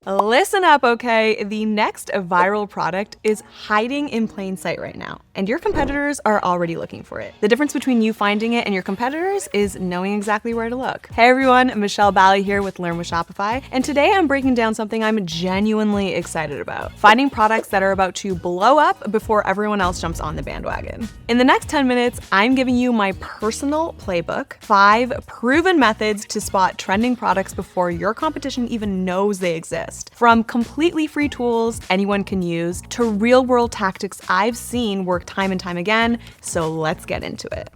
Listen up, okay? The next viral product is hiding in plain sight right now, and your competitors are already looking for it. The difference between you finding it and your competitors is knowing exactly where to look. Hey everyone, Michelle Bally here with Learn with Shopify, and today I'm breaking down something I'm genuinely excited about: finding products that are about to blow up before everyone else jumps on the bandwagon. In the next 10 minutes, I'm giving you my personal playbook, 5 proven methods to spot trending products before your competition even knows they exist. From completely free tools anyone can use to real-world tactics I've seen work time and time again, so let's get into it.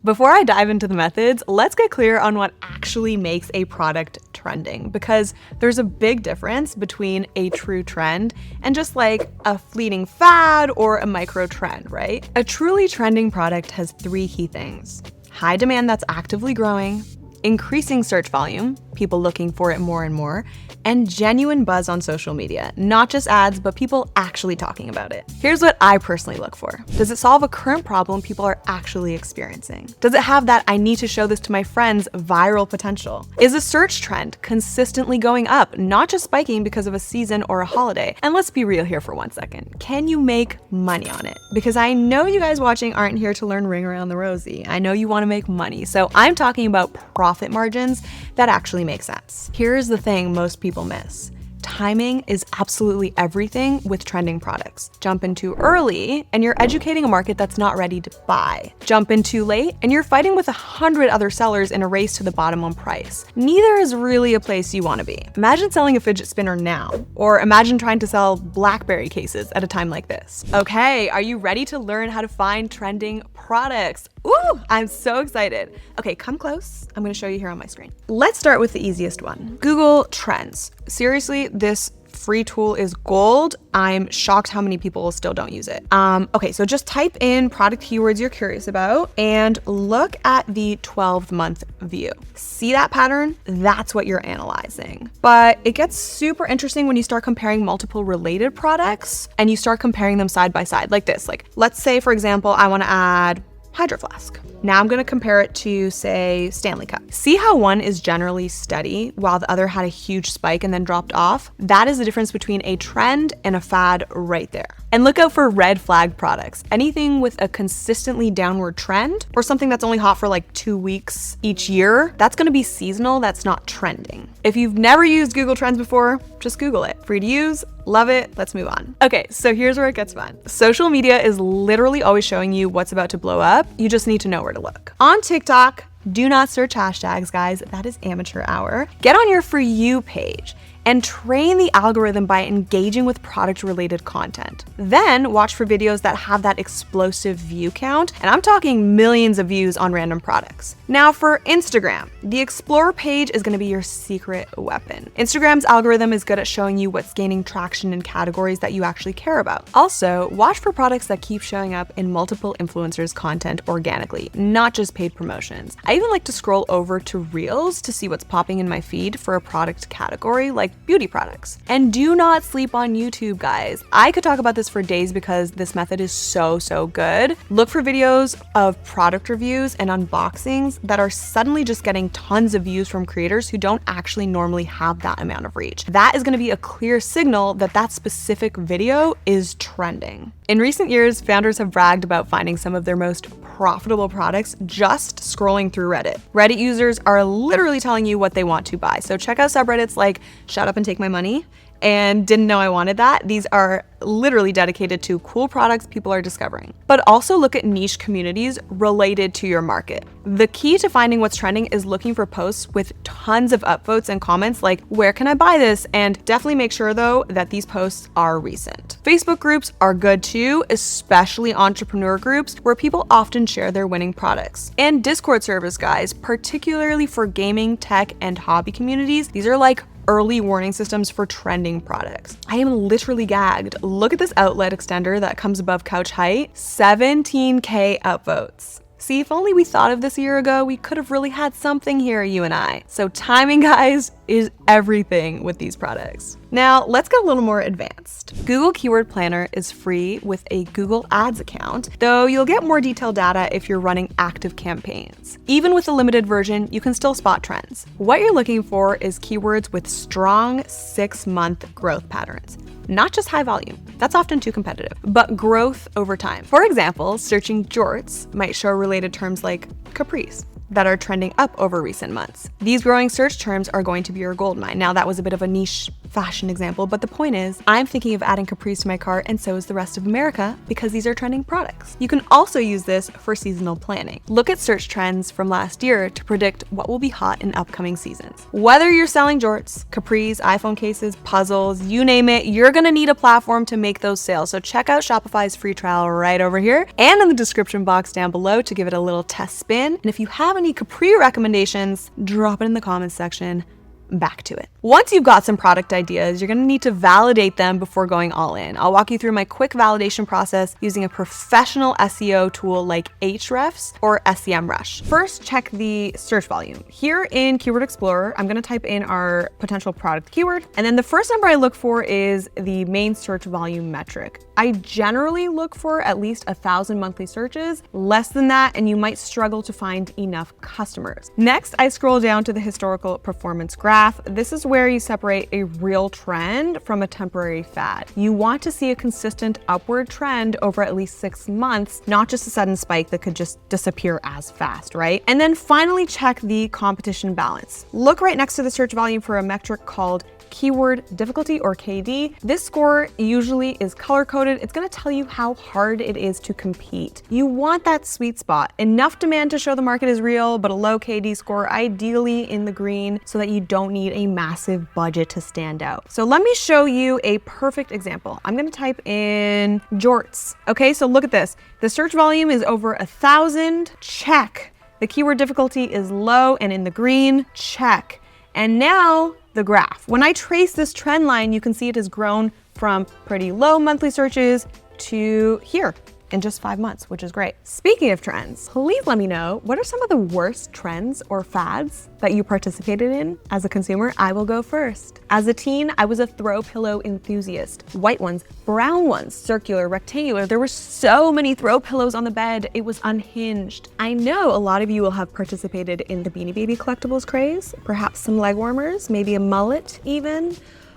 Before I dive into the methods, let's get clear on what actually makes a product trending, because there's a big difference between a true trend and just like a fleeting fad or a micro trend, right? A truly trending product has 3 key things: high demand that's actively growing, increasing search volume, people looking for it more and more, and genuine buzz on social media, not just ads, but people actually talking about it. Here's what I personally look for. Does it solve a current problem people are actually experiencing? Does it have that "I need to show this to my friends" viral potential? Is a search trend consistently going up, not just spiking because of a season or a holiday? And let's be real here for 1 second. Can you make money on it? Because I know you guys watching aren't here to learn ring around the rosy. I know you want to make money. So I'm talking about profit margins that actually make sense. Here's the thing most people miss. Timing is absolutely everything with trending products. Jump in too early and you're educating a market that's not ready to buy. Jump in too late and you're fighting with 100 other sellers in a race to the bottom on price. Neither is really a place you want to be. Imagine selling a fidget spinner now, or imagine trying to sell BlackBerry cases at a time like this. Okay, are you ready to learn how to find trending products? Ooh, I'm so excited. Okay, come close. I'm gonna show you here on my screen. Let's start with the easiest one: Google Trends. Seriously, this free tool is gold. I'm shocked how many people still don't use it. Okay, so just type in product keywords you're curious about and look at the 12-month view. See that pattern? That's what you're analyzing. But it gets super interesting when you start comparing multiple related products and you start comparing them side by side like this. Like, let's say, for example, I want to add Hydro Flask. Now I'm going to compare it to, say, Stanley Cup. See how one is generally steady while the other had a huge spike and then dropped off? That is the difference between a trend and a fad right there. And look out for red flag products. Anything with a consistently downward trend or something that's only hot for like 2 weeks each year, that's going to be seasonal, that's not trending. If you've never used Google Trends before, just Google it. Free to use, love it, let's move on. Okay, so here's where it gets fun. Social media is literally always showing you what's about to blow up. You just need to know where to look. On TikTok, do not search hashtags, guys. That is amateur hour. Get on your For You page and train the algorithm by engaging with product-related content. Then watch for videos that have that explosive view count, and I'm talking millions of views on random products. Now for Instagram, the Explore page is gonna be your secret weapon. Instagram's algorithm is good at showing you what's gaining traction in categories that you actually care about. Also, watch for products that keep showing up in multiple influencers' content organically, not just paid promotions. I even like to scroll over to Reels to see what's popping in my feed for a product category, like beauty products. And do not sleep on YouTube, guys. I could talk about this for days because this method is so good. Look for videos of product reviews and unboxings that are suddenly just getting tons of views from creators who don't actually normally have that amount of reach. That is going to be a clear signal that that specific video is trending. In recent years, founders have bragged about finding some of their most profitable products just scrolling through Reddit. Reddit users are literally telling you what they want to buy. So check out subreddits like Shut Up and Take My Money and Didn't Know I Wanted That. These are literally dedicated to cool products people are discovering. But also look at niche communities related to your market. The key to finding what's trending is looking for posts with tons of upvotes and comments like, "Where can I buy this?" And definitely make sure though that these posts are recent. Facebook groups are good too, especially entrepreneur groups where people often share their winning products. And Discord servers, guys, particularly for gaming, tech, and hobby communities. These are like early warning systems for trending products. I am literally gagged. Look at this outlet extender that comes above couch height, 17K upvotes. See, if only we thought of this a year ago, we could have really had something here, you and I. So timing, guys, is everything with these products. Now, let's get a little more advanced. Google Keyword Planner is free with a Google Ads account, though you'll get more detailed data if you're running active campaigns. Even with the limited version, you can still spot trends. What you're looking for is keywords with strong 6-month growth patterns. Not just high volume, that's often too competitive, but growth over time. For example, searching jorts might show related terms like capris that are trending up over recent months. These growing search terms are going to be your goldmine. Now, that was a bit of a niche fashion example, but the point is, I'm thinking of adding capris to my cart, and so is the rest of America, because these are trending products. You can also use this for seasonal planning. Look at search trends from last year to predict what will be hot in upcoming seasons. Whether you're selling jorts, capris, iPhone cases, puzzles, you name it, you're gonna need a platform to make those sales. So check out Shopify's free trial right over here and in the description box down below to give it a little test spin. And if you have any capri recommendations, drop it in the comments section. Back to it. Once you've got some product ideas, you're gonna need to validate them before going all in. I'll walk you through my quick validation process using a professional SEO tool like Ahrefs or SEMrush. First, check the search volume. Here in Keyword Explorer, I'm gonna type in our potential product keyword, and then the first number I look for is the main search volume metric. I generally look for at least 1,000 monthly searches. Less than that, and you might struggle to find enough customers. Next, I scroll down to the historical performance graph. This is where you separate a real trend from a temporary fad. You want to see a consistent upward trend over at least 6 months, not just a sudden spike that could just disappear as fast, right? And then finally check the competition balance. Look right next to the search volume for a metric called keyword difficulty, or KD. This score usually is color-coded. It's gonna tell you how hard it is to compete. You want that sweet spot. Enough demand to show the market is real, but a low KD score, ideally in the green, so that you don't need a massive budget to stand out. So let me show you a perfect example. I'm gonna type in jorts. Okay, so look at this. The search volume is over 1,000, check. The keyword difficulty is low and in the green, check. And now the graph. When I trace this trend line, you can see it has grown from pretty low monthly searches to here in just 5 months, which is great. Speaking of trends, please let me know, what are some of the worst trends or fads that you participated in? As a consumer, I will go first. As a teen, I was a throw pillow enthusiast. White ones, brown ones, circular, rectangular. There were so many throw pillows on the bed, it was unhinged. I know a lot of you will have participated in the Beanie Baby collectibles craze, perhaps some leg warmers, maybe a mullet even.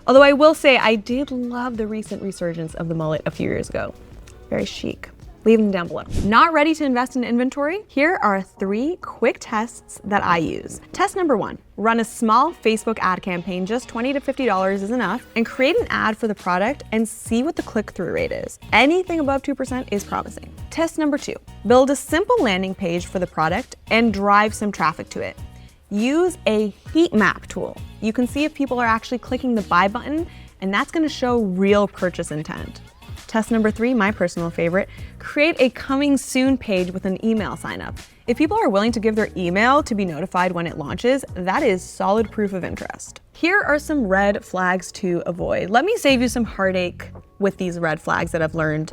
Although I will say, I did love the recent resurgence of the mullet a few years ago. Very chic. Leave them down below. Not ready to invest in inventory? Here are 3 quick tests that I use. Test number 1, run a small Facebook ad campaign, just $20 to $50 is enough, and create an ad for the product and see what the click-through rate is. Anything above 2% is promising. Test number 2, build a simple landing page for the product and drive some traffic to it. Use a heat map tool. You can see if people are actually clicking the buy button, and that's gonna show real purchase intent. Test number 3, my personal favorite, create a coming soon page with an email sign up. If people are willing to give their email to be notified when it launches, that is solid proof of interest. Here are some red flags to avoid. Let me save you some heartache with these red flags that I've learned,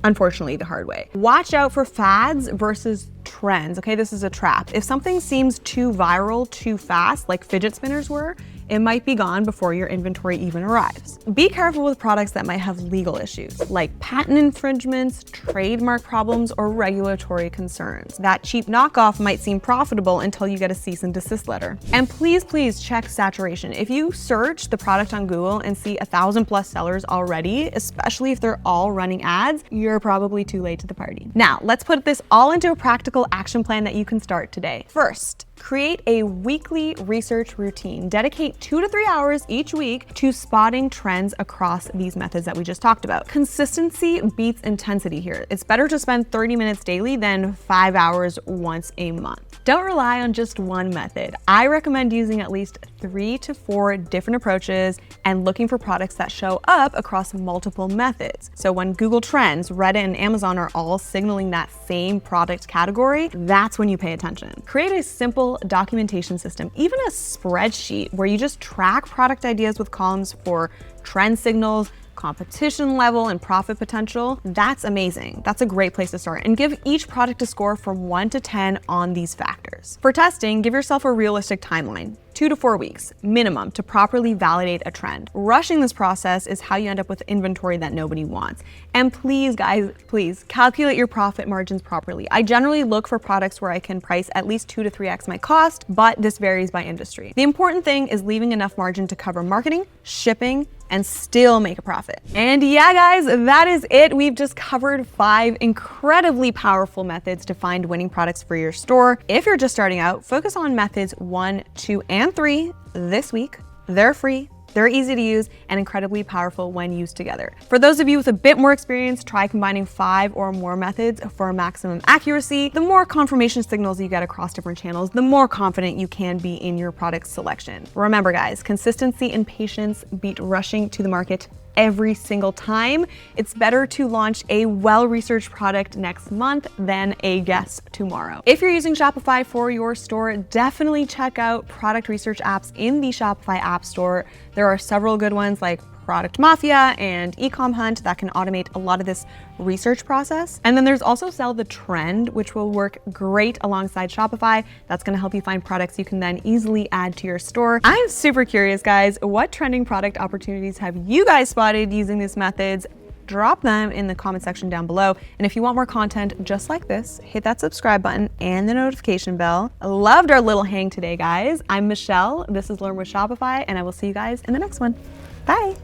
unfortunately, the hard way. Watch out for fads versus trends, okay? This is a trap. If something seems too viral too fast, like fidget spinners were, it might be gone before your inventory even arrives. Be careful with products that might have legal issues, like patent infringements, trademark problems, or regulatory concerns. That cheap knockoff might seem profitable until you get a cease and desist letter. And please, please check saturation. If you search the product on Google and see 1,000 plus sellers already, especially if they're all running ads, you're probably too late to the party. Now, let's put this all into a practical action plan that you can start today. First, create a weekly research routine. Dedicate 2 to 3 hours each week to spotting trends across these methods that we just talked about. Consistency beats intensity here. It's better to spend 30 minutes daily than 5 hours once a month. Don't rely on just one method. I recommend using at least 3 to 4 different approaches and looking for products that show up across multiple methods. So when Google Trends, Reddit, and Amazon are all signaling that same product category, that's when you pay attention. Create a simple documentation system, even a spreadsheet where you just track product ideas with columns for trend signals, competition level, and profit potential, that's amazing. That's a great place to start. And give each product a score from 1 to 10 on these factors. For testing, give yourself a realistic timeline. 2 to 4 weeks minimum to properly validate a trend. Rushing this process is how you end up with inventory that nobody wants. And please, guys, please calculate your profit margins properly. I generally look for products where I can price at least 2 to 3x my cost, but this varies by industry. The important thing is leaving enough margin to cover marketing, shipping, and still make a profit. And yeah, guys, that is it. We've just covered 5 incredibly powerful methods to find winning products for your store. If you're just starting out, focus on methods 1, 2, and 3 this week. They're free. They're easy to use and incredibly powerful when used together. For those of you with a bit more experience, try combining 5 or more methods for maximum accuracy. The more confirmation signals you get across different channels, the more confident you can be in your product selection. Remember, guys, consistency and patience beat rushing to the market every single time. It's better to launch a well-researched product next month than a guess tomorrow. If you're using Shopify for your store, definitely check out product research apps in the Shopify App Store. There are several good ones like Product Mafia and Ecom Hunt that can automate a lot of this research process. And then there's also Sell the Trend, which will work great alongside Shopify. That's gonna help you find products you can then easily add to your store. I'm super curious, guys, what trending product opportunities have you guys spotted using these methods? Drop them in the comment section down below. And if you want more content just like this, hit that subscribe button and the notification bell. I loved our little hang today, guys. I'm Michelle. This is Learn with Shopify, and I will see you guys in the next one. Bye.